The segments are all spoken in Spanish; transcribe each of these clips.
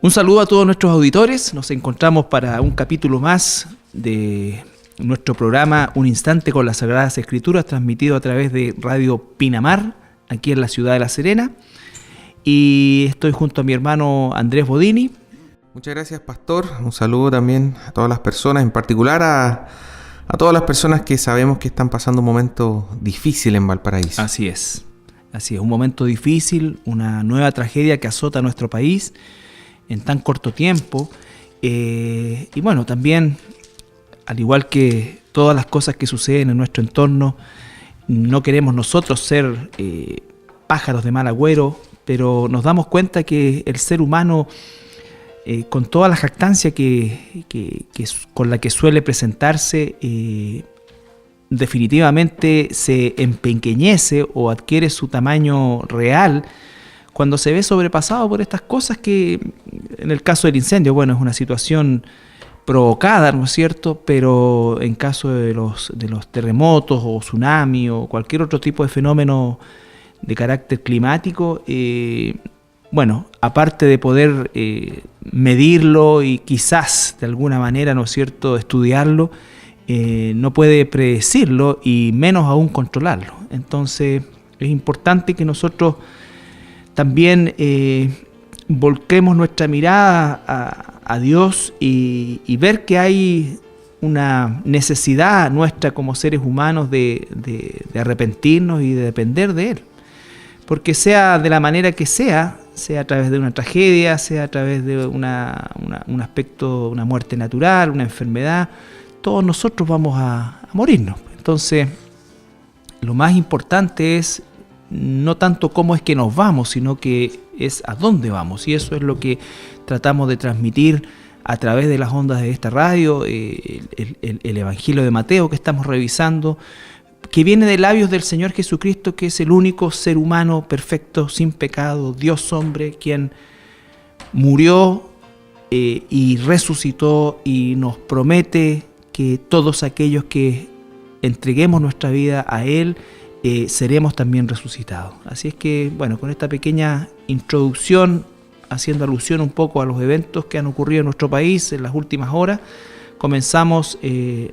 Un saludo a todos nuestros auditores. Nos encontramos para un capítulo más de nuestro programa Un Instante con las Sagradas Escrituras, transmitido a través de Radio Pinamar, aquí en la ciudad de La Serena. Y estoy junto a mi hermano Andrés Bodini. Muchas gracias, pastor. Un saludo también a todas las personas, en particular a todas las personas que sabemos que están pasando un momento difícil en Valparaíso. Así es, un momento difícil, una nueva tragedia que azota a nuestro país en tan corto tiempo. Y bueno, también, al igual que todas las cosas que suceden en nuestro entorno, no queremos nosotros ser pájaros de mal agüero, pero nos damos cuenta que el ser humano, con toda la jactancia con la que suele presentarse, definitivamente se empequeñece o adquiere su tamaño real cuando se ve sobrepasado por estas cosas que, en el caso del incendio, bueno, es una situación provocada, ¿no es cierto? Pero en caso de los terremotos o tsunami o cualquier otro tipo de fenómeno de carácter climático, bueno, aparte de poder medirlo y quizás de alguna manera, ¿no es cierto?, estudiarlo, no puede predecirlo y menos aún controlarlo. Entonces es importante que nosotros también volquemos nuestra mirada a Dios y ver que hay una necesidad nuestra como seres humanos de arrepentirnos y de depender de Él. Porque sea de la manera que sea a través de una tragedia, sea a través de un aspecto, una muerte natural, una enfermedad, todos nosotros vamos a morirnos. Entonces, lo más importante es no tanto cómo es que nos vamos, sino que es a dónde vamos. Y eso es lo que tratamos de transmitir a través de las ondas de esta radio, el Evangelio de Mateo que estamos revisando, que viene de labios del Señor Jesucristo, que es el único ser humano perfecto, sin pecado, Dios hombre, quien murió y resucitó y nos promete que todos aquellos que entreguemos nuestra vida a Él, seremos también resucitados. Así es que, bueno, con esta pequeña introducción, haciendo alusión un poco a los eventos que han ocurrido en nuestro país en las últimas horas, comenzamos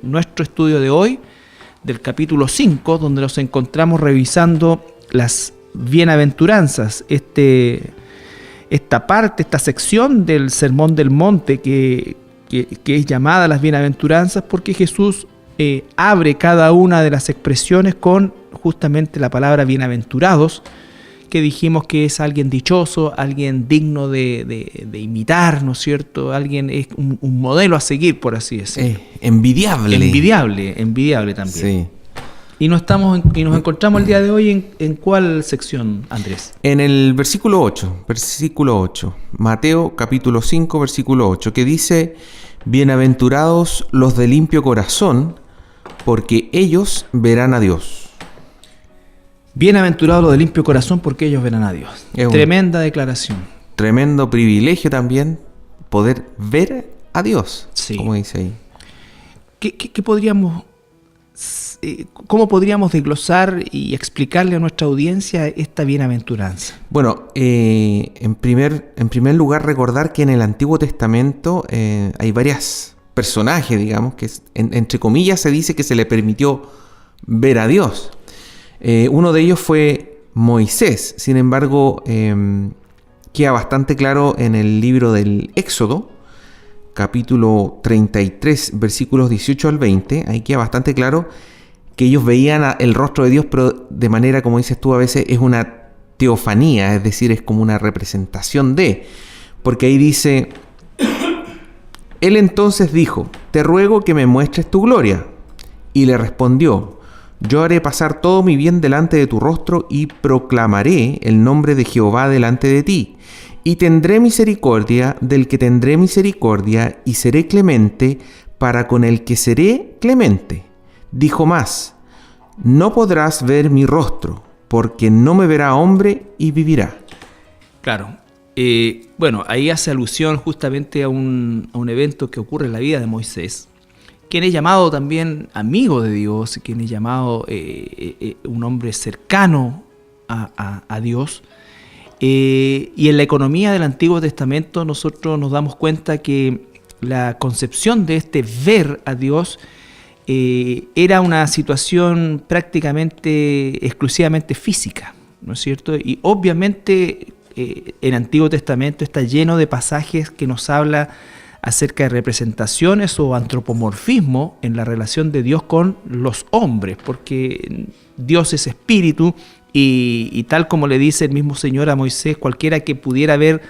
nuestro estudio de hoy, del capítulo 5, donde nos encontramos revisando las bienaventuranzas, esta parte, esta sección del Sermón del Monte que es llamada las bienaventuranzas, porque Jesús abre cada una de las expresiones con justamente la palabra bienaventurados, que dijimos que es alguien dichoso, alguien digno de imitar, ¿no es cierto? Alguien es un modelo a seguir, por así decirlo. Envidiable también. Sí. Y nos encontramos el día de hoy en ¿cuál sección, Andrés? En el versículo 8, Mateo capítulo 5, versículo 8, que dice: bienaventurados los de limpio corazón, porque ellos verán a Dios. Bienaventurados los de limpio corazón, porque ellos verán a Dios. Tremenda declaración. Tremendo privilegio también poder ver a Dios, sí. Como dice ahí. ¿Cómo podríamos desglosar y explicarle a nuestra audiencia esta bienaventuranza? Bueno, en primer lugar, recordar que en el Antiguo Testamento hay varios personajes, digamos, que entre comillas se dice que se le permitió ver a Dios. Uno de ellos fue Moisés. Sin embargo, queda bastante claro en el libro del Éxodo, capítulo 33, versículos 18 al 20. Ahí queda bastante claro que ellos veían el rostro de Dios, pero de manera, como dices tú, a veces es una teofanía, es decir, es como una representación de. Porque ahí dice: Él entonces dijo: te ruego que me muestres tu gloria. Y le respondió: yo haré pasar todo mi bien delante de tu rostro y proclamaré el nombre de Jehová delante de ti. Y tendré misericordia del que tendré misericordia y seré clemente para con el que seré clemente. Dijo más: no podrás ver mi rostro, porque no me verá hombre y vivirá. Claro. Bueno, ahí hace alusión justamente a un evento que ocurre en la vida de Moisés, quien es llamado también amigo de Dios, quien es llamado un hombre cercano a Dios. Y en la economía del Antiguo Testamento nosotros nos damos cuenta que la concepción de este ver a Dios era una situación prácticamente exclusivamente física, ¿no es cierto? Y obviamente el Antiguo Testamento está lleno de pasajes que nos habla acerca de representaciones o antropomorfismo en la relación de Dios con los hombres, porque Dios es espíritu y tal como le dice el mismo Señor a Moisés, cualquiera que pudiera ver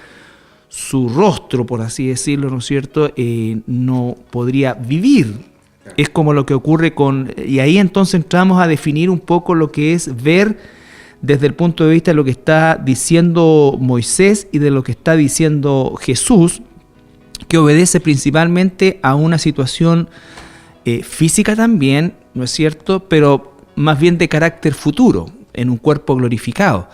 su rostro, por así decirlo, ¿no es cierto?, no podría vivir. Es como lo que ocurre y ahí entonces entramos a definir un poco lo que es ver desde el punto de vista de lo que está diciendo Moisés y de lo que está diciendo Jesús, que obedece principalmente a una situación física también, ¿no es cierto?, pero más bien de carácter futuro, en un cuerpo glorificado.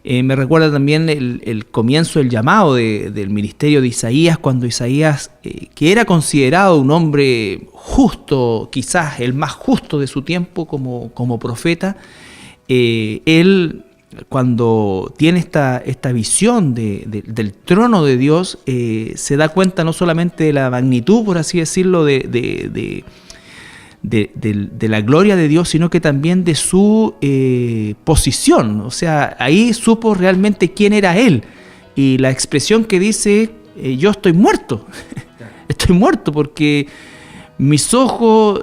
Me recuerda también el comienzo del llamado del ministerio de Isaías, cuando Isaías, que era considerado un hombre justo, quizás el más justo de su tiempo como profeta, él cuando tiene esta visión del trono de Dios, se da cuenta no solamente de la magnitud, por así decirlo, de la gloria de Dios, sino que también de su posición. O sea, ahí supo realmente quién era él. Y la expresión que dice, yo estoy muerto. Estoy muerto porque mis ojos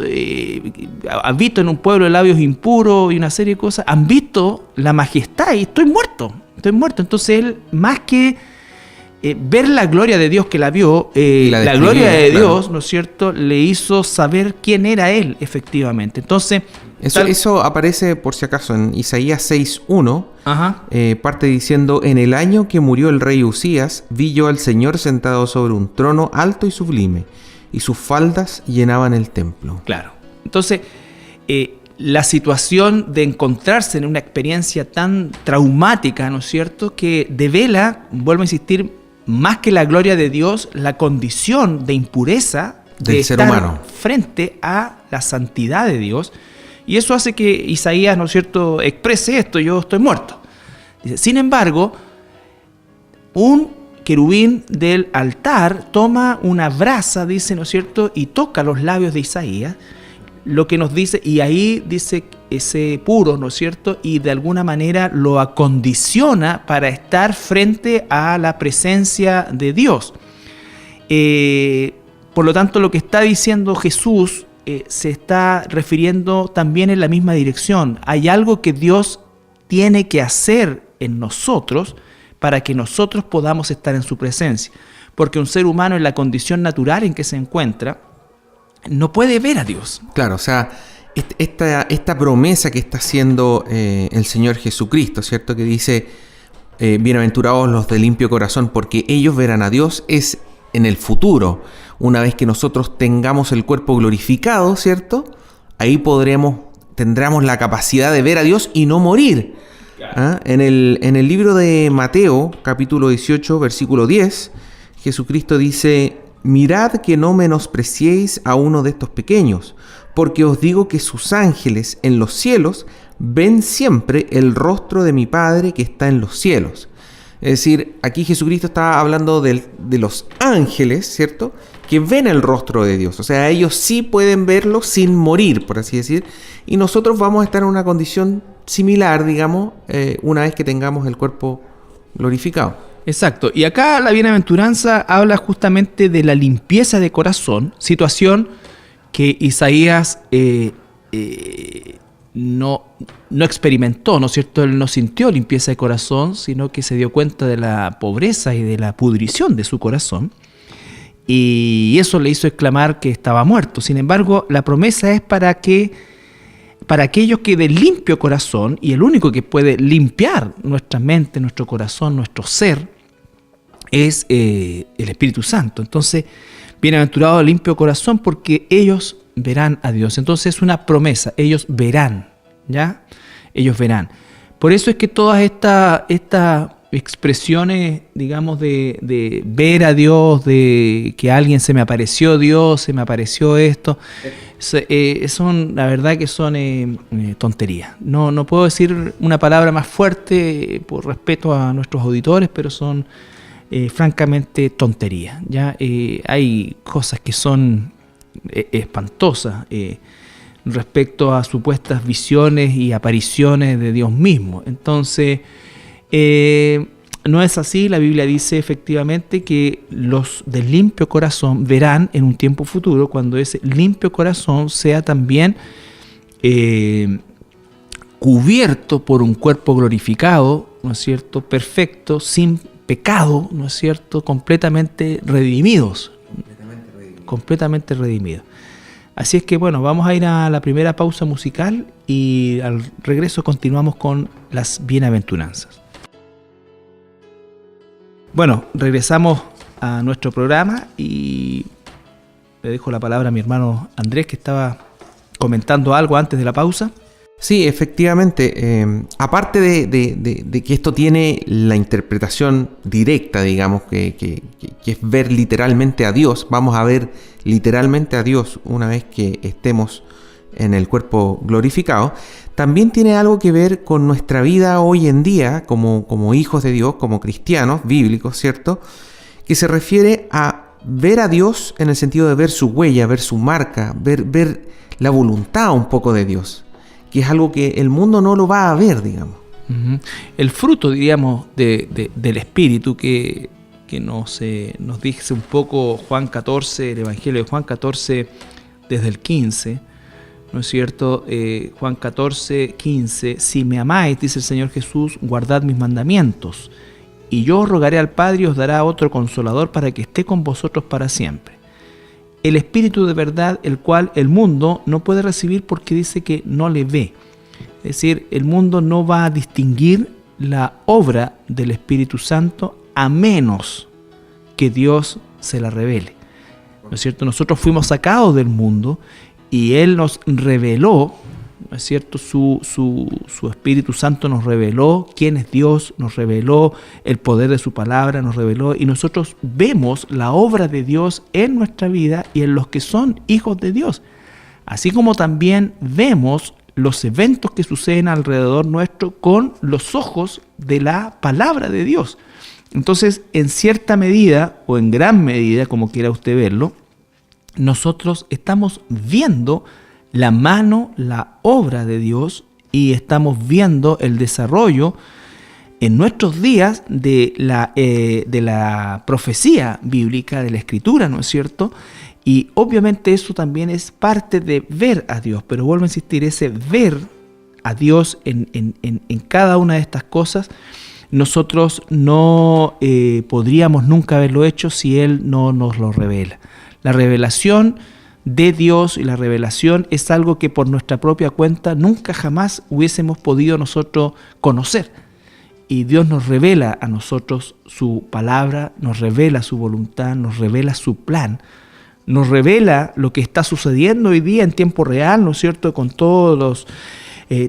han visto en un pueblo de labios impuros y una serie de cosas, han visto la majestad y estoy muerto. Entonces él, más que ver la gloria de Dios que la vio, la gloria de Dios, ¿no es cierto?, le hizo saber quién era él efectivamente. Entonces, eso aparece, por si acaso, en Isaías 6:1, parte diciendo: en el año que murió el rey Usías, vi yo al Señor sentado sobre un trono alto y sublime, y sus faldas llenaban el templo. Claro. Entonces, la situación de encontrarse en una experiencia tan traumática, ¿no es cierto?, que devela, vuelvo a insistir, más que la gloria de Dios, la condición de impureza del ser humano frente a la santidad de Dios. Y eso hace que Isaías, ¿no es cierto?, exprese esto: yo estoy muerto. Dice, sin embargo, un querubín del altar toma una brasa, dice, ¿no es cierto?, y toca los labios de Isaías, lo que nos dice, y ahí dice ese puro, ¿no es cierto?, y de alguna manera lo acondiciona para estar frente a la presencia de Dios. Por lo tanto, lo que está diciendo Jesús se está refiriendo también en la misma dirección. Hay algo que Dios tiene que hacer en nosotros para que nosotros podamos estar en su presencia. Porque un ser humano, en la condición natural en que se encuentra, no puede ver a Dios. Claro, o sea, esta promesa que está haciendo el Señor Jesucristo, ¿cierto?, que dice, bienaventurados los de limpio corazón, porque ellos verán a Dios, es en el futuro. Una vez que nosotros tengamos el cuerpo glorificado, ¿cierto?, ahí tendremos la capacidad de ver a Dios y no morir. ¿Ah? En el libro de Mateo, capítulo 18, versículo 10, Jesucristo dice: mirad que no menospreciéis a uno de estos pequeños, porque os digo que sus ángeles en los cielos ven siempre el rostro de mi Padre que está en los cielos. Es decir, aquí Jesucristo está hablando de los ángeles, ¿cierto?, que ven el rostro de Dios. O sea, ellos sí pueden verlo sin morir, por así decir. Y nosotros vamos a estar en una condición similar, digamos, una vez que tengamos el cuerpo glorificado. Exacto. Y acá la bienaventuranza habla justamente de la limpieza de corazón, situación que Isaías no experimentó, ¿no es cierto? Él no sintió limpieza de corazón, sino que se dio cuenta de la pobreza y de la pudrición de su corazón. Y eso le hizo exclamar que estaba muerto. Sin embargo, la promesa es para aquellos que de limpio corazón, y el único que puede limpiar nuestra mente, nuestro corazón, nuestro ser, es el Espíritu Santo. Entonces, bienaventurado de limpio corazón, porque ellos verán a Dios. Entonces es una promesa, ellos verán, ¿ya? Ellos verán. Por eso es que todas estas expresiones, digamos, de ver a Dios, de que alguien se me apareció Dios, se me apareció esto, son, la verdad que son tonterías. No puedo decir una palabra más fuerte por respeto a nuestros auditores, pero son francamente tonterías. ¿Ya? Hay cosas que son espantosas respecto a supuestas visiones y apariciones de Dios mismo. Entonces, no es así. La Biblia dice efectivamente que los del limpio corazón verán en un tiempo futuro, cuando ese limpio corazón sea también cubierto por un cuerpo glorificado, ¿no es cierto?, perfecto, sin pecado, ¿no es cierto?, completamente redimidos. Completamente redimidos. Así es que bueno, vamos a ir a la primera pausa musical y al regreso continuamos con las bienaventuranzas. Bueno, regresamos a nuestro programa y le dejo la palabra a mi hermano Andrés, que estaba comentando algo antes de la pausa. Sí, efectivamente. Aparte de que esto tiene la interpretación directa, digamos, que es ver literalmente a Dios, vamos a ver literalmente a Dios una vez que estemos en el cuerpo glorificado, también tiene algo que ver con nuestra vida hoy en día como hijos de Dios, como cristianos bíblicos, ¿cierto? Que se refiere a ver a Dios en el sentido de ver su huella, ver su marca, ver la voluntad un poco de Dios, que es algo que el mundo no lo va a ver, digamos. Uh-huh. El fruto, diríamos, del Espíritu que nos dice un poco Juan 14, el Evangelio de Juan 14, desde el 15, ¿no es cierto? Juan 14, 15, si me amáis, dice el Señor Jesús, guardad mis mandamientos, y yo os rogaré al Padre y os dará otro consolador para que esté con vosotros para siempre. El Espíritu de verdad, el cual el mundo no puede recibir porque dice que no le ve. Es decir, el mundo no va a distinguir la obra del Espíritu Santo a menos que Dios se la revele. ¿No es cierto? Nosotros fuimos sacados del mundo y Él nos reveló, ¿no es cierto? Su Espíritu Santo nos reveló quién es Dios, nos reveló el poder de su palabra, nos reveló, y nosotros vemos la obra de Dios en nuestra vida y en los que son hijos de Dios. Así como también vemos los eventos que suceden alrededor nuestro con los ojos de la palabra de Dios. Entonces, en cierta medida, o en gran medida, como quiera usted verlo, nosotros estamos viendo la mano, la obra de Dios, y estamos viendo el desarrollo en nuestros días de la profecía bíblica, de la Escritura, ¿no es cierto? Y obviamente eso también es parte de ver a Dios, pero vuelvo a insistir, ese ver a Dios en cada una de estas cosas, nosotros no podríamos nunca haberlo hecho si Él no nos lo revela. La revelación de Dios y la revelación es algo que por nuestra propia cuenta nunca jamás hubiésemos podido nosotros conocer. Y Dios nos revela a nosotros su palabra, nos revela su voluntad, nos revela su plan, nos revela lo que está sucediendo hoy día en tiempo real, ¿no es cierto?, con todos los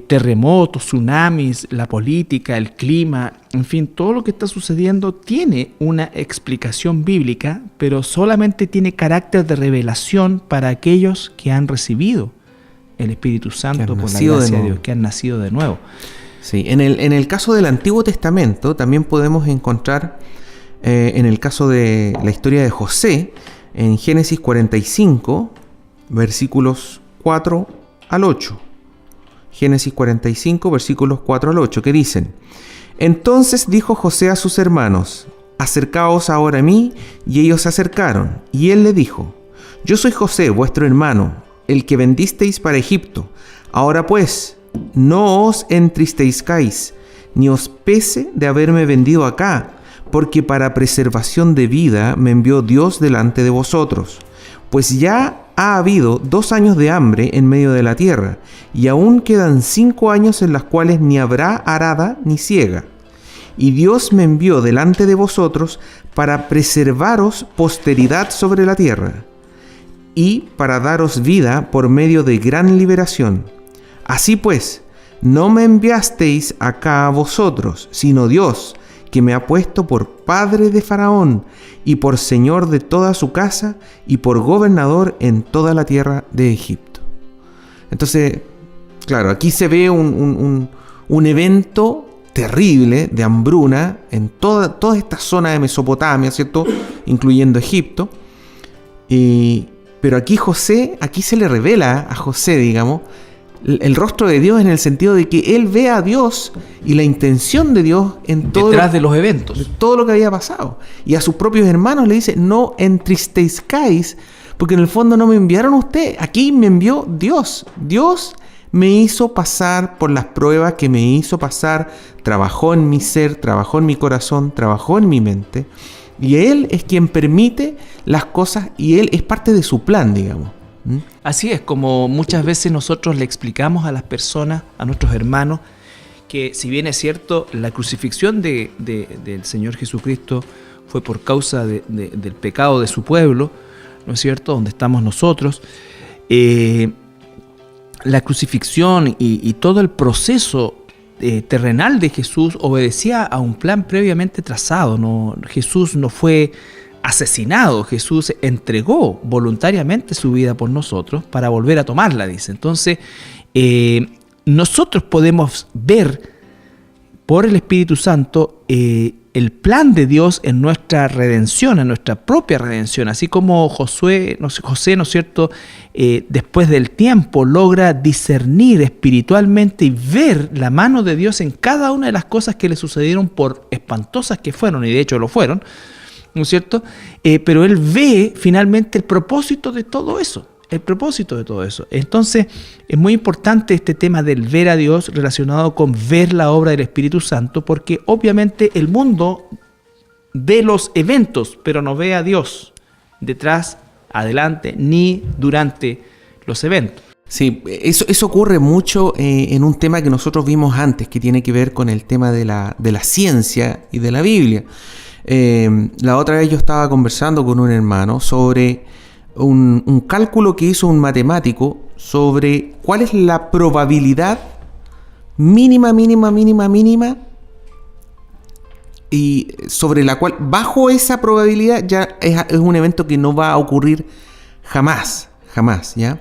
terremotos, tsunamis, la política, el clima, en fin, todo lo que está sucediendo tiene una explicación bíblica, pero solamente tiene carácter de revelación para aquellos que han recibido el Espíritu Santo por la gracia de Dios, que han nacido de nuevo. Sí, en el caso del Antiguo Testamento también podemos encontrar, en el caso de la historia de José, en Génesis 45, versículos 4 al 8. Génesis 45, versículos 4 al 8, que dicen: Entonces dijo José a sus hermanos: Acercaos ahora a mí. Y ellos se acercaron. Y él le dijo: Yo soy José, vuestro hermano, el que vendisteis para Egipto. Ahora pues, no os entristezcáis, ni os pese de haberme vendido acá, porque para preservación de vida me envió Dios delante de vosotros. Pues ya ha habido 2 años de hambre en medio de la tierra, y aún quedan 5 años en los cuales ni habrá arada ni siega. Y Dios me envió delante de vosotros para preservaros posteridad sobre la tierra, y para daros vida por medio de gran liberación. Así pues, no me enviasteis acá a vosotros, sino Dios, que me ha puesto por padre de Faraón y por señor de toda su casa y por gobernador en toda la tierra de Egipto. Entonces, claro, aquí se ve un evento terrible de hambruna en toda esta zona de Mesopotamia, ¿cierto? Incluyendo Egipto. Pero aquí se le revela a José, digamos, el rostro de Dios, en el sentido de que él ve a Dios y la intención de Dios en todo detrás de los eventos, de todo lo que había pasado. Y a sus propios hermanos le dice: no entristezcáis, porque en el fondo no me enviaron ustedes, aquí me envió Dios. Dios me hizo pasar por las pruebas que me hizo pasar, trabajó en mi ser, trabajó en mi corazón, trabajó en mi mente, y Él es quien permite las cosas y Él es parte de su plan, digamos. Así es, como muchas veces nosotros le explicamos a las personas, a nuestros hermanos, que si bien es cierto, la crucifixión del Señor Jesucristo fue por causa del pecado de su pueblo, ¿no es cierto?, donde estamos nosotros, la crucifixión y todo el proceso terrenal de Jesús obedecía a un plan previamente trazado. ¿No? Jesús no fue asesinado, Jesús entregó voluntariamente su vida por nosotros para volver a tomarla, dice. Entonces, nosotros podemos ver por el Espíritu Santo el plan de Dios en nuestra redención, en nuestra propia redención, así como José, ¿no es cierto?, después del tiempo logra discernir espiritualmente y ver la mano de Dios en cada una de las cosas que le sucedieron, por espantosas que fueron, y de hecho lo fueron, ¿no es cierto?, pero él ve finalmente el propósito de todo eso. Entonces, es muy importante este tema del ver a Dios relacionado con ver la obra del Espíritu Santo, porque obviamente el mundo ve los eventos, pero no ve a Dios detrás, adelante, ni durante los eventos. Sí, eso ocurre mucho en un tema que nosotros vimos antes, que tiene que ver con el tema de la ciencia y de la Biblia. La otra vez yo estaba conversando con un hermano sobre un cálculo que hizo un matemático sobre cuál es la probabilidad mínima, y sobre la cual, bajo esa probabilidad, ya es un evento que no va a ocurrir jamás, ¿ya?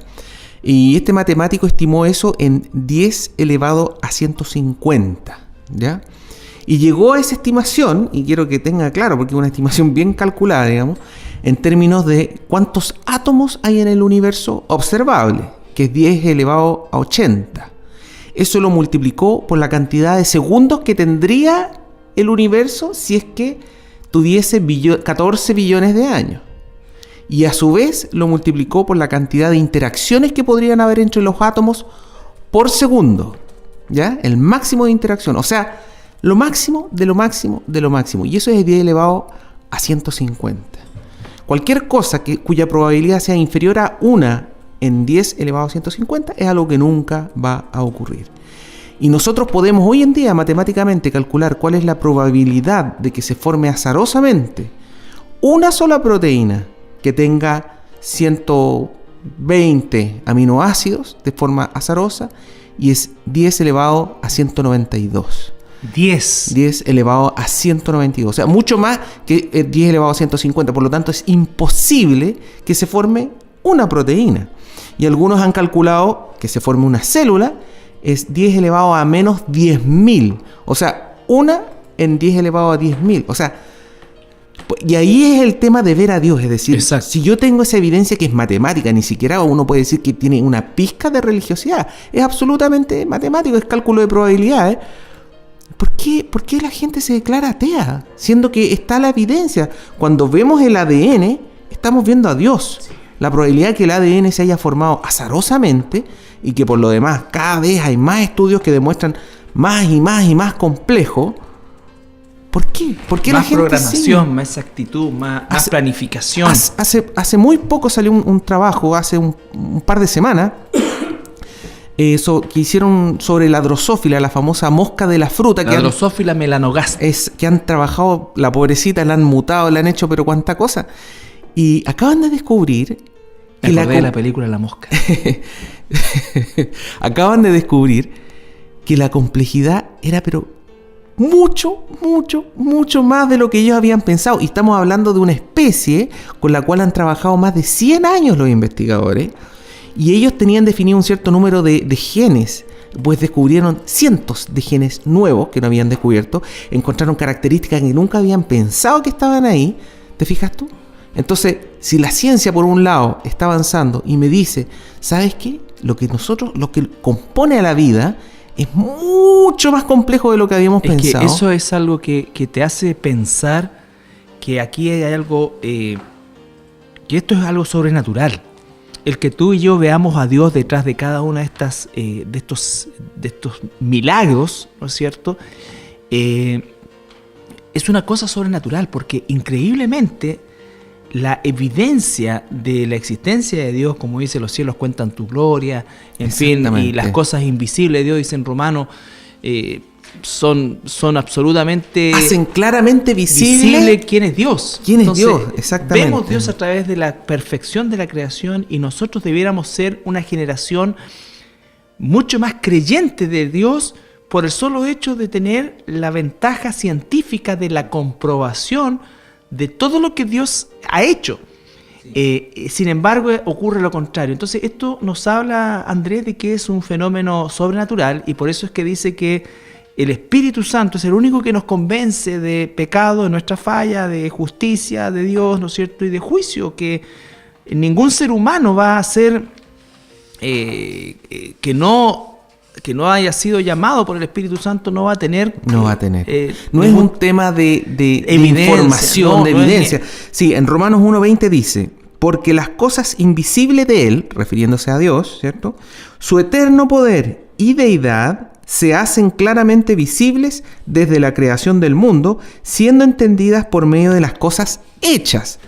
Y este matemático estimó eso en 10 elevado a 150, ¿ya? Y llegó a esa estimación, y quiero que tenga claro, porque es una estimación bien calculada, digamos, en términos de cuántos átomos hay en el universo observable, que es 10 elevado a 80. Eso lo multiplicó por la cantidad de segundos que tendría el universo si es que tuviese 14 billones de años. Y a su vez lo multiplicó por la cantidad de interacciones que podrían haber entre los átomos por segundo, ¿ya? El máximo de interacción, o sea, lo máximo de lo máximo de lo máximo. Y eso es 10 elevado a 150. Cualquier cosa cuya probabilidad sea inferior a 1 en 10 elevado a 150 es algo que nunca va a ocurrir. Y nosotros podemos hoy en día matemáticamente calcular cuál es la probabilidad de que se forme azarosamente una sola proteína que tenga 120 aminoácidos de forma azarosa, y es 10 elevado a 192. 10 elevado a 192, o sea, mucho más que 10 elevado a 150, por lo tanto es imposible que se forme una proteína. Y algunos han calculado que se forme una célula es 10 elevado a menos 10.000, o sea, una en 10 elevado a 10.000, o sea, y ahí es el tema de ver a Dios, es decir, exacto, si yo tengo esa evidencia que es matemática, ni siquiera uno puede decir que tiene una pizca de religiosidad, es absolutamente matemático, es cálculo de probabilidades. ¿Por qué la gente se declara atea? Siendo que está la evidencia. Cuando vemos el ADN, estamos viendo a Dios. Sí. La probabilidad de que el ADN se haya formado azarosamente, y que por lo demás cada vez hay más estudios que demuestran más y más complejo. ¿Por qué? ¿Por qué más la gente programación, sigue? Más exactitud, más planificación. Hace muy poco salió un trabajo, hace un par de semanas, que hicieron sobre la drosófila, la famosa mosca de la fruta. La drosófila melanogaster. Que han trabajado, la pobrecita, la han mutado, la han hecho, pero cuánta cosa. Y acaban de descubrir... Me acordé de la película La Mosca. Acaban de descubrir que la complejidad era, pero mucho, mucho, mucho más de lo que ellos habían pensado. Y estamos hablando de una especie con la cual han trabajado más de 100 años los investigadores. Y ellos tenían definido un cierto número de genes, pues descubrieron cientos de genes nuevos que no habían descubierto, encontraron características que nunca habían pensado que estaban ahí. ¿Te fijas tú? Entonces, si la ciencia por un lado está avanzando y me dice, ¿sabes qué? Lo que compone a la vida es mucho más complejo de lo que habíamos pensado. Que eso es algo que te hace pensar que aquí hay algo, que esto es algo sobrenatural. El que tú y yo veamos a Dios detrás de cada una de estas, de estos milagros, ¿no es cierto? Es una cosa sobrenatural, porque increíblemente la evidencia de la existencia de Dios, como dice, los cielos cuentan tu gloria, en fin, y las cosas invisibles de Dios, dice en Romanos, son absolutamente... hacen claramente visible quién es Dios. ¿Quién es Dios? Exactamente. Vemos a Dios a través de la perfección de la creación, y nosotros debiéramos ser una generación mucho más creyente de Dios por el solo hecho de tener la ventaja científica de la comprobación de todo lo que Dios ha hecho. Sin embargo, ocurre lo contrario. Entonces, esto nos habla, Andrés, de que es un fenómeno sobrenatural, y por eso es que dice que el Espíritu Santo es el único que nos convence de pecado, de nuestra falla, de justicia de Dios, ¿no es cierto?, y de juicio, que ningún ser humano va a ser que no haya sido llamado por el Espíritu Santo, no va a tener. No es un tema de información, de evidencia. Sí, en Romanos 1:20 dice, porque las cosas invisibles de Él, refiriéndose a Dios, ¿cierto?, su eterno poder y deidad se hacen claramente visibles desde la creación del mundo, siendo entendidas por medio de las cosas hechas,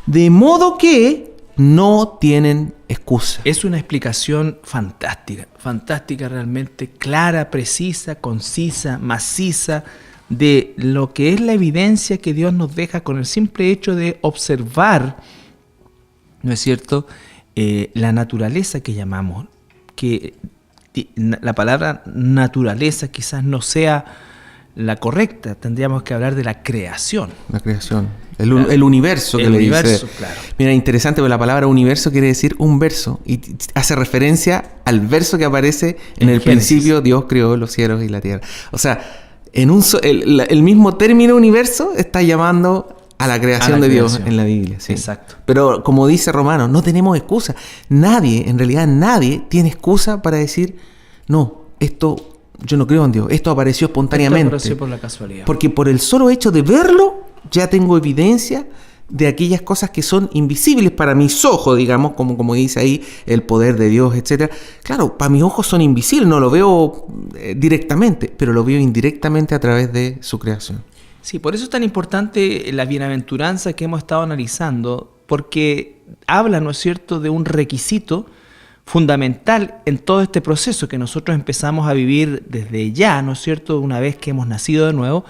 de modo que no tienen excusa. Es una explicación fantástica realmente, clara, precisa, concisa, maciza, de lo que es la evidencia que Dios nos deja con el simple hecho de observar, ¿no es cierto?, la naturaleza que llamamos, que la palabra naturaleza quizás no sea la correcta, tendríamos que hablar de la creación. La creación, el universo que le dice. Claro. Mira, interesante, porque la palabra universo quiere decir un verso y hace referencia al verso que aparece en el Génesis. principio. Dios creó los cielos y la tierra. O sea, el mismo término universo está llamando a la creación de Dios en la Biblia. Sí. Exacto. Pero como dice Romanos, no tenemos excusa. En realidad nadie tiene excusa para decir, no, yo no creo en Dios, esto apareció espontáneamente. Esto apareció por la casualidad. Porque por el solo hecho de verlo, ya tengo evidencia de aquellas cosas que son invisibles para mis ojos, digamos, como dice ahí, el poder de Dios, etc. Claro, para mis ojos son invisibles, no lo veo directamente, pero lo veo indirectamente a través de su creación. Sí, por eso es tan importante la bienaventuranza que hemos estado analizando, porque habla, ¿no es cierto?, de un requisito fundamental en todo este proceso que nosotros empezamos a vivir desde ya, ¿no es cierto?, una vez que hemos nacido de nuevo,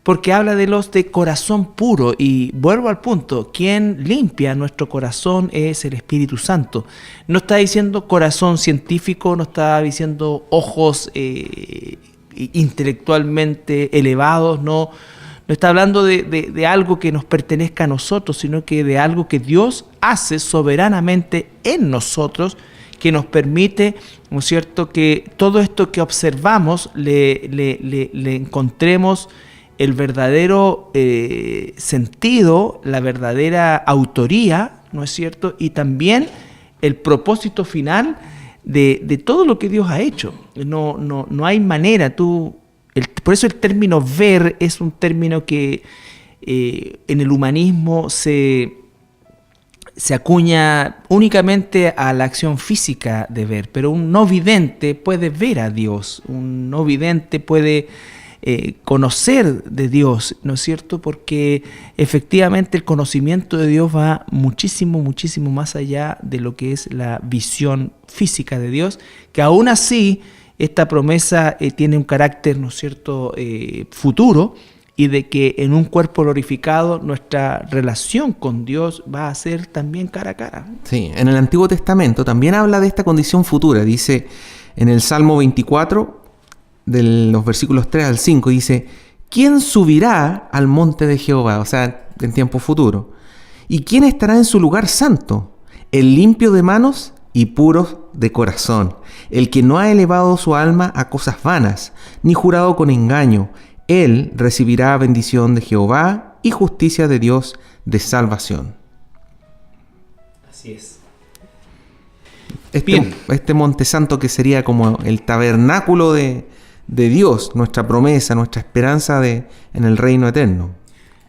porque habla de los de corazón puro. Y vuelvo al punto, quien limpia nuestro corazón es el Espíritu Santo. No está diciendo corazón científico, no está diciendo ojos intelectualmente elevados, no está hablando de algo que nos pertenezca a nosotros, sino que de algo que Dios hace soberanamente en nosotros, que nos permite, ¿no es cierto?, que todo esto que observamos le encontremos el verdadero sentido, la verdadera autoría, ¿no es cierto?, y también el propósito final de todo lo que Dios ha hecho. No hay manera, por eso el término ver es un término que en el humanismo se acuña únicamente a la acción física de ver, pero un no vidente puede ver a Dios, un no vidente puede conocer de Dios, ¿no es cierto? Porque efectivamente el conocimiento de Dios va muchísimo, muchísimo más allá de lo que es la visión física de Dios, que aún así esta promesa tiene un carácter, ¿no es cierto?, futuro, y de que en un cuerpo glorificado nuestra relación con Dios va a ser también cara a cara. Sí, en el Antiguo Testamento también habla de esta condición futura. Dice en el Salmo 24, de los versículos 3 al 5, dice: ¿quién subirá al monte de Jehová? O sea, en tiempo futuro. ¿Y quién estará en su lugar santo? El limpio de manos y puro de corazón, el que no ha elevado su alma a cosas vanas, ni jurado con engaño. Él recibirá bendición de Jehová y justicia de Dios de salvación. Así es. Este monte santo que sería como el tabernáculo de Dios, nuestra promesa, nuestra esperanza en el reino eterno.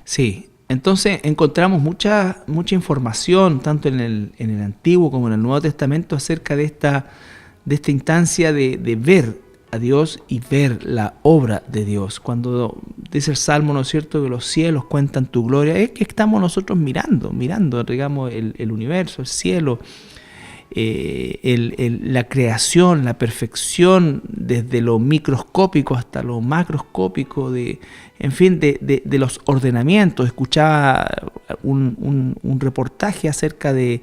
Sí, entonces encontramos mucha información, tanto en el Antiguo como en el Nuevo Testamento, acerca de esta instancia de ver a Dios y ver la obra de Dios. Cuando dice el Salmo, ¿no es cierto?, que los cielos cuentan tu gloria, es que estamos nosotros mirando, digamos, el universo, el cielo, la creación, la perfección, desde lo microscópico hasta lo macroscópico, de los ordenamientos. Escuchaba un reportaje acerca de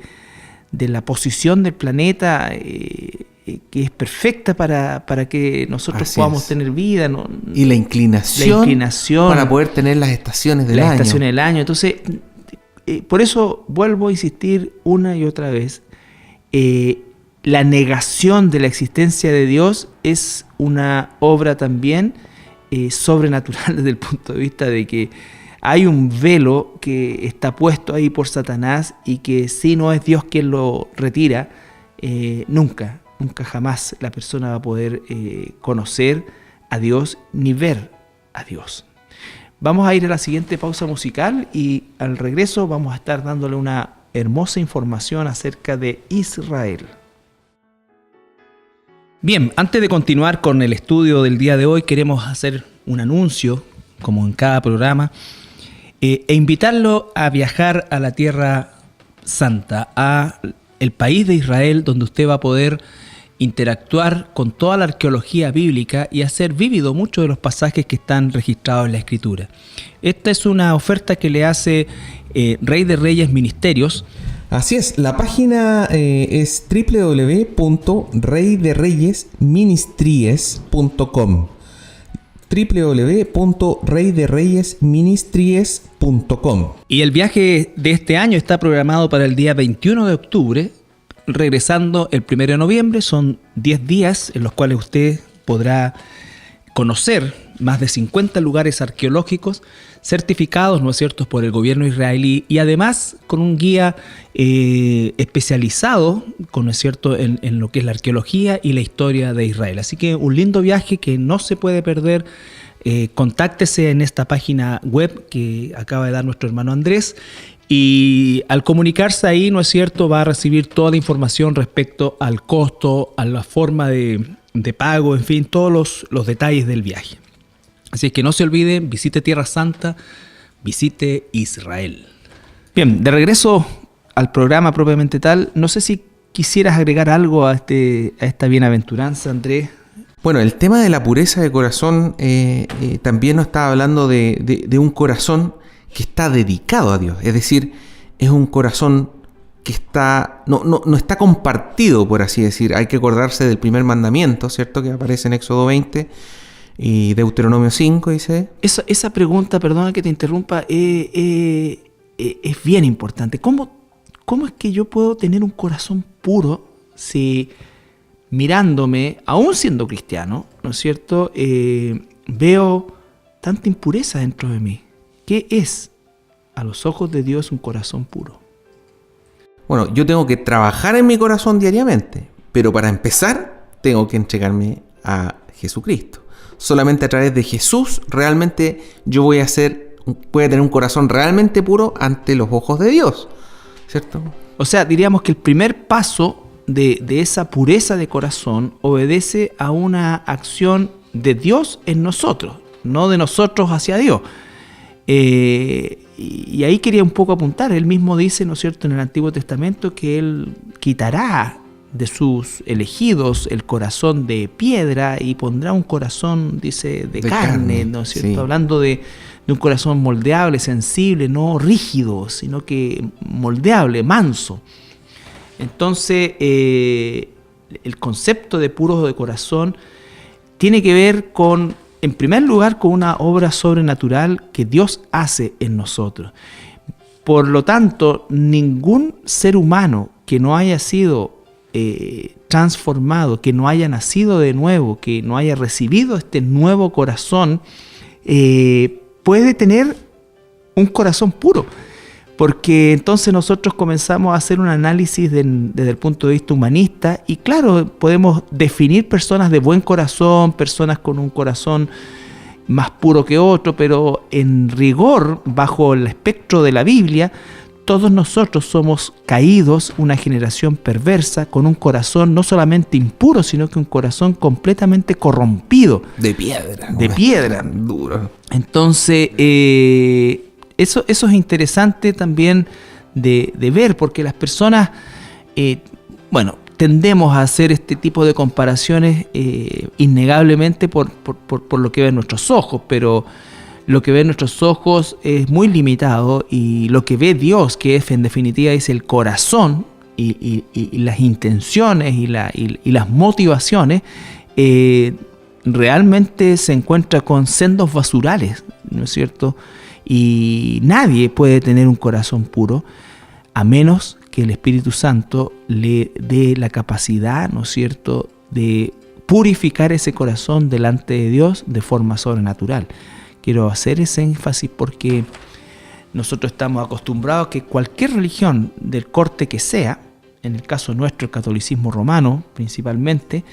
la posición del planeta, que es perfecta para que nosotros podamos tener vida, ¿no? Y la inclinación para poder tener las estaciones del año. Entonces, por eso vuelvo a insistir una y otra vez. La negación de la existencia de Dios es una obra también sobrenatural, desde el punto de vista de que hay un velo que está puesto ahí por Satanás, y que si no es Dios quien lo retira, nunca jamás la persona va a poder conocer a Dios ni ver a Dios. Vamos a ir a la siguiente pausa musical, y al regreso vamos a estar dándole una hermosa información acerca de Israel. Bien, antes de continuar con el estudio del día de hoy, queremos hacer un anuncio, como en cada programa, e invitarlo a viajar a la Tierra Santa, a el país de Israel, donde usted va a poder interactuar con toda la arqueología bíblica y hacer vívido muchos de los pasajes que están registrados en la Escritura. Esta es una oferta que le hace Rey de Reyes Ministerios. Así es, la página es www.reydereyesministries.com www.reydereyesministries.com. Y el viaje de este año está programado para el día 21 de octubre, regresando el 1 de noviembre. Son 10 días en los cuales usted podrá conocer más de 50 lugares arqueológicos certificados, ¿no es cierto?, por el gobierno israelí, y además con un guía especializado, ¿no es cierto?, en lo que es la arqueología y la historia de Israel. Así que un lindo viaje que no se puede perder. Contáctese en esta página web que acaba de dar nuestro hermano Andrés, y al comunicarse ahí, ¿no es cierto?, va a recibir toda la información respecto al costo, a la forma de pago, en fin, todos los detalles del viaje. Así es que no se olviden, visite Tierra Santa, visite Israel. Bien, de regreso al programa propiamente tal, no sé si quisieras agregar algo a esta bienaventuranza, Andrés. Bueno, el tema de la pureza de corazón también nos está hablando de un corazón que está dedicado a Dios. Es decir, es un corazón que no está compartido, por así decir. Hay que acordarse del primer mandamiento, ¿cierto?, que aparece en Éxodo 20 y Deuteronomio 5, dice. Esa pregunta, perdona que te interrumpa, es bien importante. ¿Cómo es que yo puedo tener un corazón puro si mirándome, aún siendo cristiano, ¿no es cierto?, veo tanta impureza dentro de mí? ¿Qué es, a los ojos de Dios, un corazón puro? Bueno, yo tengo que trabajar en mi corazón diariamente, pero para empezar tengo que entregarme a Jesucristo. Solamente a través de Jesús realmente yo voy a tener un corazón realmente puro ante los ojos de Dios, ¿cierto? O sea, diríamos que el primer paso de esa pureza de corazón obedece a una acción de Dios en nosotros, no de nosotros hacia Dios. Y ahí quería un poco apuntar. Él mismo dice, ¿no es cierto?, en el Antiguo Testamento, que Él quitará de sus elegidos el corazón de piedra y pondrá un corazón, dice, de carne, ¿no es cierto? Sí. Hablando de un corazón moldeable, sensible, no rígido, sino que moldeable, manso. Entonces, el concepto de puro de corazón tiene que ver con en primer lugar con una obra sobrenatural que Dios hace en nosotros. Por lo tanto, ningún ser humano que no haya sido transformado, que no haya nacido de nuevo, que no haya recibido este nuevo corazón, puede tener un corazón puro. Porque entonces nosotros comenzamos a hacer un análisis desde el punto de vista humanista y claro, podemos definir personas de buen corazón, personas con un corazón más puro que otro, pero en rigor, bajo el espectro de la Biblia, todos nosotros somos caídos, una generación perversa, con un corazón no solamente impuro, sino que un corazón completamente corrompido. De piedra. De piedra. Duro. Entonces, eso es interesante también de ver, porque las personas, tendemos a hacer este tipo de comparaciones innegablemente por lo que ven nuestros ojos, pero lo que ven nuestros ojos es muy limitado y lo que ve Dios, que es en definitiva es el corazón y las intenciones y las motivaciones, realmente se encuentra con sendos basurales, ¿no es cierto? Y nadie puede tener un corazón puro a menos que el Espíritu Santo le dé la capacidad, ¿no es cierto?, de purificar ese corazón delante de Dios de forma sobrenatural. Quiero hacer ese énfasis porque nosotros estamos acostumbrados a que cualquier religión del corte que sea, en el caso nuestro el catolicismo romano principalmente,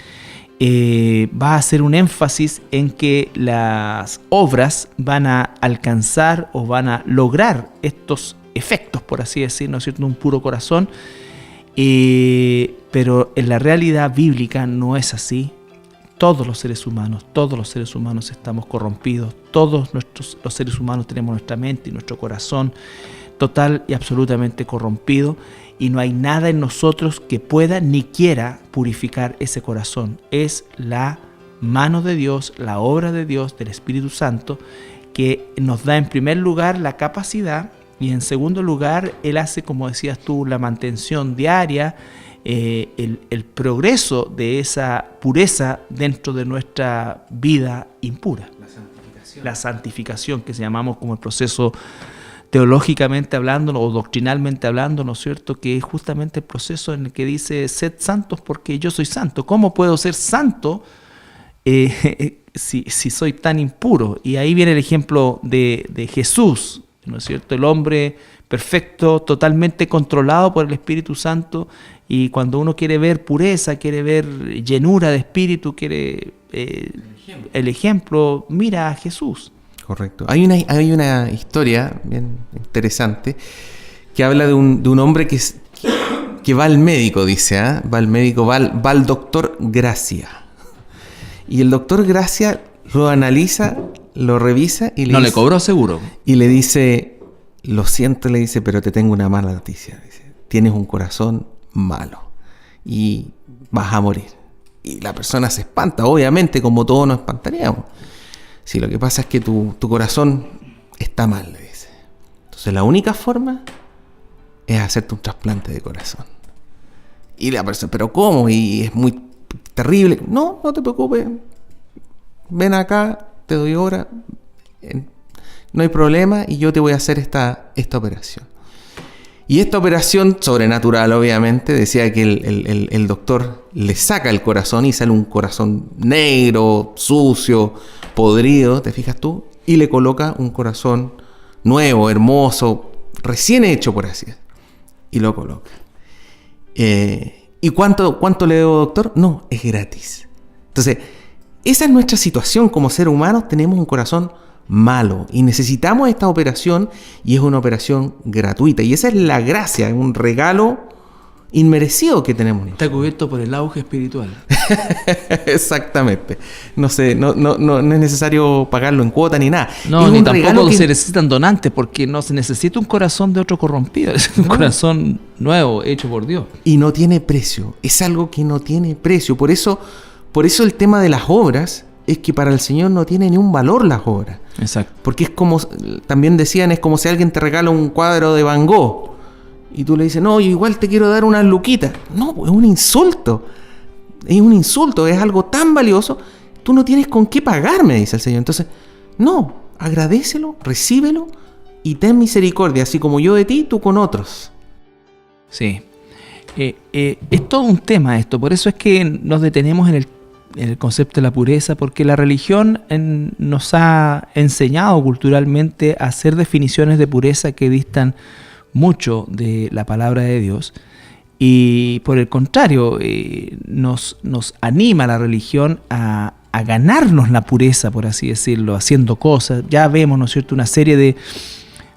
va a hacer un énfasis en que las obras van a alcanzar o van a lograr estos efectos, por así decir, ¿no es cierto?, un puro corazón, pero en la realidad bíblica no es así. Todos los seres humanos estamos corrompidos, todos los seres humanos tenemos nuestra mente y nuestro corazón total y absolutamente corrompido, y no hay nada en nosotros que pueda ni quiera purificar ese corazón. Es la mano de Dios, la obra de Dios, del Espíritu Santo, que nos da en primer lugar la capacidad y en segundo lugar Él hace, como decías tú, la mantención diaria, el progreso de esa pureza dentro de nuestra vida impura. La santificación que se llamamos como el proceso teológicamente hablando o doctrinalmente hablando, ¿no es cierto?, que es justamente el proceso en el que dice: sed santos porque yo soy santo. ¿Cómo puedo ser santo si soy tan impuro? Y ahí viene el ejemplo de Jesús, ¿no es cierto?, el hombre perfecto, totalmente controlado por el Espíritu Santo, y cuando uno quiere ver pureza, quiere ver llenura de espíritu, quiere el ejemplo, mira a Jesús. Correcto. Hay una historia bien interesante que habla de un hombre que va al médico, dice, va al médico, va al doctor Gracia. Y el doctor Gracia lo analiza, lo revisa y le cobró seguro. Y le dice: lo siento, le dice, pero te tengo una mala noticia. Dice: tienes un corazón malo y vas a morir. Y la persona se espanta, obviamente, como todos nos espantaríamos. Si lo que pasa es que tu corazón está mal, le dice. Entonces la única forma es hacerte un trasplante de corazón. Y la persona: ¿pero cómo? Y es muy terrible. No te preocupes. Ven acá, te doy hora. No hay problema y yo te voy a hacer esta operación. Y esta operación sobrenatural, obviamente, decía que el doctor le saca el corazón y sale un corazón negro, sucio, podrido, ¿te fijas tú? Y le coloca un corazón nuevo, hermoso, recién hecho, por así decirlo. Y lo coloca. ¿Y cuánto le debo, doctor? No, es gratis. Entonces, esa es nuestra situación como seres humanos. Tenemos un corazón malo y necesitamos esta operación, y es una operación gratuita, y esa es la gracia, es un regalo inmerecido que tenemos. Está cubierto por el auge espiritual. Exactamente. No es necesario pagarlo en cuota ni nada. No, ni tampoco se necesitan donantes, porque no se necesita un corazón de otro corrompido, es un corazón nuevo, hecho por Dios. Y no tiene precio, es algo que no tiene precio. Por eso el tema de las obras es que para el Señor no tiene ni un valor las obras. Exacto. Porque es como, también decían, es como si alguien te regala un cuadro de Van Gogh y tú le dices: no, yo igual te quiero dar unas luquitas. No, es un insulto. Es un insulto, es algo tan valioso tú no tienes con qué pagarme, dice el Señor. Entonces, no, agradécelo, recíbelo y ten misericordia, así como yo de ti, tú con otros. Sí. Es todo un tema esto, por eso es que nos detenemos en el concepto de la pureza, porque la religión nos ha enseñado culturalmente a hacer definiciones de pureza que distan mucho de la palabra de Dios, y por el contrario, nos anima la religión a ganarnos la pureza, por así decirlo, haciendo cosas. Ya vemos, ¿no es cierto?, una serie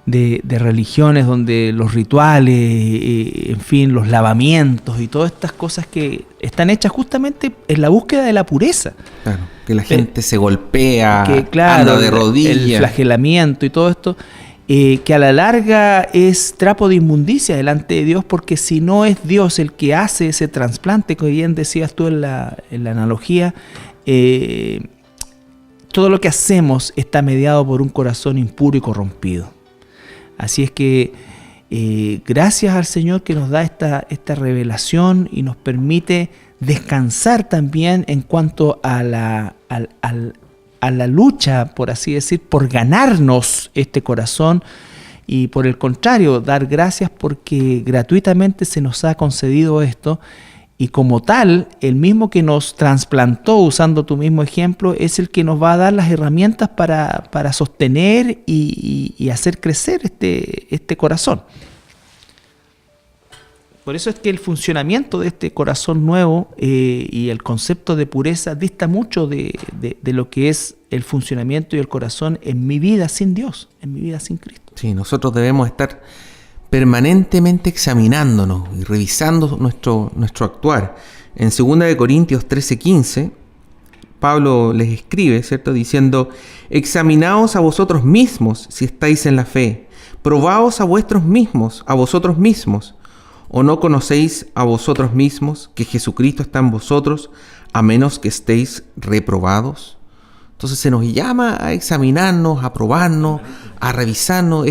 de religiones donde los rituales, en fin, los lavamientos y todas estas cosas que están hechas justamente en la búsqueda de la pureza. Claro, que la gente se golpea, que, claro, anda de rodillas. El flagelamiento y todo esto, que a la larga es trapo de inmundicia delante de Dios, porque si no es Dios el que hace ese trasplante, que bien decías tú en la analogía, todo lo que hacemos está mediado por un corazón impuro y corrompido. Así es que gracias al Señor que nos da esta revelación y nos permite descansar también en cuanto a la lucha, por así decir, por ganarnos este corazón, y por el contrario, dar gracias porque gratuitamente se nos ha concedido esto. Y como tal, el mismo que nos trasplantó, usando tu mismo ejemplo, es el que nos va a dar las herramientas para sostener y hacer crecer este corazón. Por eso es que el funcionamiento de este corazón nuevo y el concepto de pureza dista mucho de lo que es el funcionamiento y el corazón en mi vida sin Dios, en mi vida sin Cristo. Sí, nosotros debemos estar permanentemente examinándonos y revisando nuestro actuar. En 2 Corintios 13:15, Pablo les escribe, ¿cierto?, diciendo: examinaos a vosotros mismos si estáis en la fe, probaos a vosotros mismos, ¿o no conocéis a vosotros mismos que Jesucristo está en vosotros, a menos que estéis reprobados? Entonces se nos llama a examinarnos, a probarnos, a revisarnos,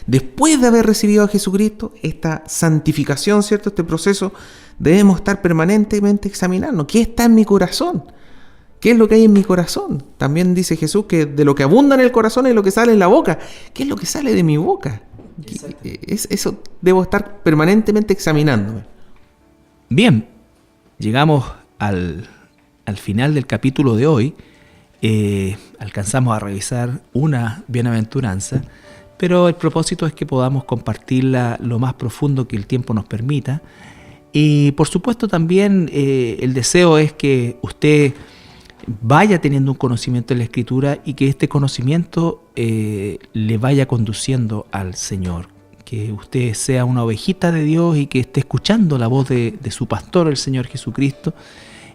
después de haber recibido a Jesucristo, esta santificación, ¿cierto?, este proceso, debemos estar permanentemente examinando. ¿Qué está en mi corazón? ¿Qué es lo que hay en mi corazón? También dice Jesús que de lo que abunda en el corazón es lo que sale en la boca. ¿Qué es lo que sale de mi boca? Eso debo estar permanentemente examinándome. Bien, llegamos al final del capítulo de hoy. Alcanzamos a revisar una bienaventuranza, pero el propósito es que podamos compartirla lo más profundo que el tiempo nos permita. Y por supuesto también el deseo es que usted vaya teniendo un conocimiento de la Escritura y que este conocimiento le vaya conduciendo al Señor. Que usted sea una ovejita de Dios y que esté escuchando la voz de su pastor, el Señor Jesucristo,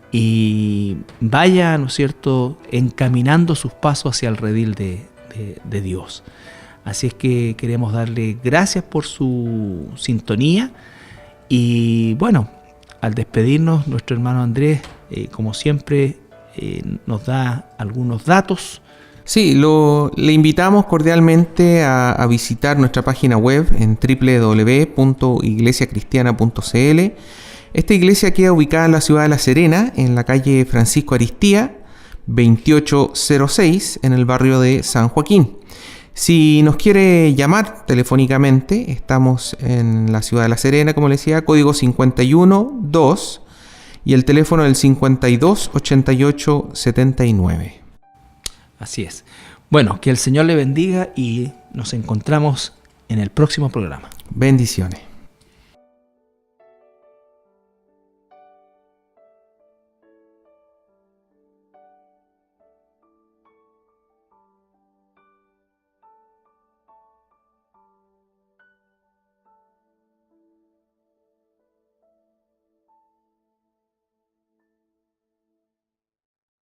y vaya, ¿no es cierto?, encaminando sus pasos hacia el redil de Dios. Así es que queremos darle gracias por su sintonía. Y bueno, al despedirnos, nuestro hermano Andrés, como siempre, nos da algunos datos. Sí, le invitamos cordialmente a visitar nuestra página web en www.iglesiacristiana.cl. Esta iglesia queda ubicada en la ciudad de La Serena, en la calle Francisco Aristía, 2806, en el barrio de San Joaquín. Si nos quiere llamar telefónicamente, estamos en la ciudad de La Serena, como les decía, código 512 y el teléfono del 52 88 79. Así es. Bueno, que el Señor le bendiga y nos encontramos en el próximo programa. Bendiciones.